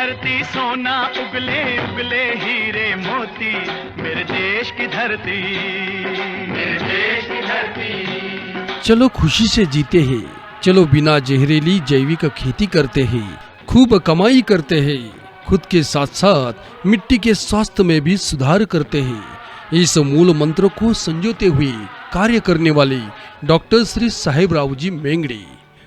धरती सोना उगले उगले हीरे मोती, मेरे देश की धरती, मेरे देश की धरती। चलो खुशी से जीते हैं, चलो बिना जहरीली जैविक खेती करते हैं, खूब कमाई करते हैं, खुद के साथ साथ मिट्टी के स्वास्थ्य में भी सुधार करते हैं। इस मूल मंत्र को संजोते हुए कार्य करने वाले doctor Shri Sahebrao ji Mengade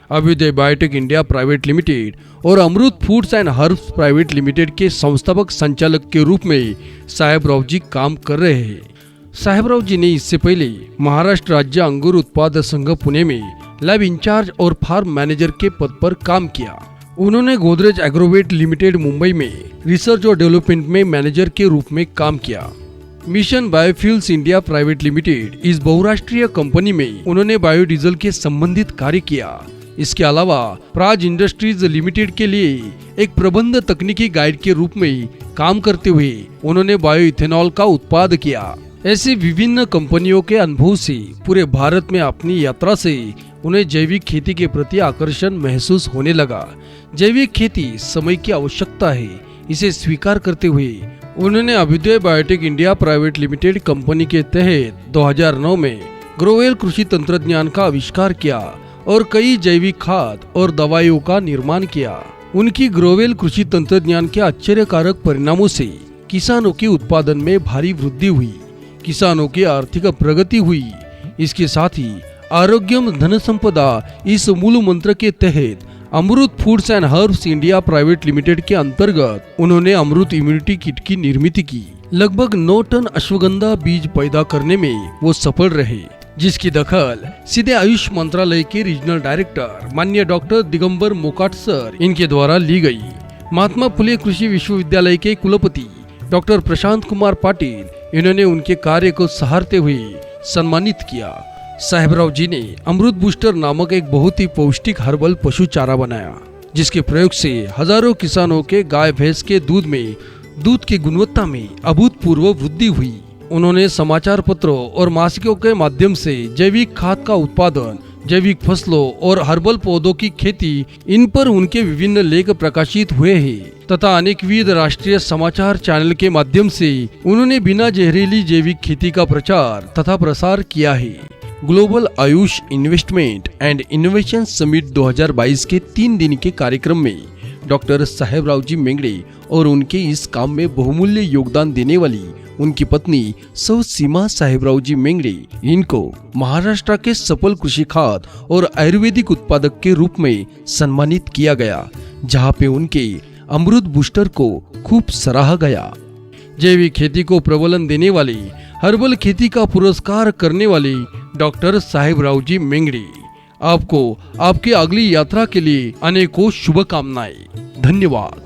Abhyudaya biotech India private limited और Amrit foods and herbs private limited के संस्थापक संचालक के रूप में साहेबराव जी काम कर रहे हैं। साहेबराव जी ने इससे पहले महाराष्ट्र राज्य अंगूर उत्पादक संघ पुणे में लैब इंचार्ज और फार्म मैनेजर के पद पर काम किया। उन्होंने गोदरेज एग्रोवेट लिमिटेड मुंबई में रिसर्च और डेवलपमेंट में मैनेजर के रूप में काम किया। Mission biofuels India private limited इस बहुराष्ट्रीय कंपनी में उन्होंने बायोडीजल के संबंधित कार्य किया। इसके अलावा प्राज इंडस्ट्रीज लिमिटेड के लिए एक प्रबंध तकनीकी गाइड के रूप में काम करते हुए उन्होंने बायो इथेनॉल का उत्पादन किया। ऐसे विभिन्न कंपनियों के अनुभव से पूरे भारत में अपनी यात्रा से उन्हें जैविक खेती के प्रति आकर्षण महसूस होने लगा। जैविक खेती समय की आवश्यकता है, इसे स्वीकार करते हुए उन्होंने Abhyudaya biotech India private limited company के तहत 2009 में ग्रोवेल कृषि तंत्रज्ञान का आविष्कार किया और कई जैविक खाद और दवाइयों का निर्माण किया। उनकी ग्रोवेल कृषि तंत्रज्ञान के आश्चर्यकारक परिणामों से किसानों के उत्पादन में भारी वृद्धि हुई, किसानों की आर्थिक प्रगति हुई। इसके साथ ही आरोग्यम धन संपदा इस मूल मंत्र के तहत Amrit foods and herbs India private limited के अंतर्गत उन्होंने अमृत इम्यूनिटी किट की निर्मित की। लगभग 9 टन अश्वगंधा बीज पैदा करने में वो सफल रहे, जिसकी दखल सीधे आयुष मंत्रालय के रीजनल डायरेक्टर माननीय डॉक्टर दिगंबर मोकाट सर इनके द्वारा ली गई। महात्मा फुले कृषि विश्वविद्यालय के कुलपति डॉक्टर प्रशांत कुमार पाटिल इन्होंने उनके कार्य को सराहते हुए सम्मानित किया। साहेबराव जी ने अमृत बूस्टर नामक एक बहुत ही पौष्टिक हर्बल पशु चारा बनाया, जिसके प्रयोग से हजारों किसानों के गाय भैंस के दूध की गुणवत्ता में अभूतपूर्व वृद्धि हुई। उन्होंने समाचार पत्रों और मासिकों के माध्यम से जैविक खाद का उत्पादन, जैविक फसलों और हर्बल पौधों की खेती, इन पर उनके विभिन्न लेख प्रकाशित हुए हैं तथा अनेकविध राष्ट्रीय समाचार चैनल के माध्यम से उन्होंने बिना जहरीली जैविक खेती का प्रचार तथा प्रसार किया है। Global Ayush investment and innovation summit 2022 के 3 दिन के कार्यक्रम में डॉक्टर साहेबराव जी मेंगड़े और उनके इस काम में बहुमूल्य योगदान देने वाली उनकी पत्नी सौ सीमा साहेबराव जी मेंगड़े इनको महाराष्ट्र के सफल कृषि खाद और आयुर्वेदिक उत्पादक के रूप में सम्मानित किया गया, जहां पे उनके अमृत बूस्टर को खूब सराहा गया। जैविक खेती को प्रबलन देने वाली हर्बल खेती का पुरस्कार करने वाले डॉक्टर साहेबराव जी मेंगड़े आपको आपकी अगली यात्रा के लिए अनेकों शुभकामनाएं। धन्यवाद।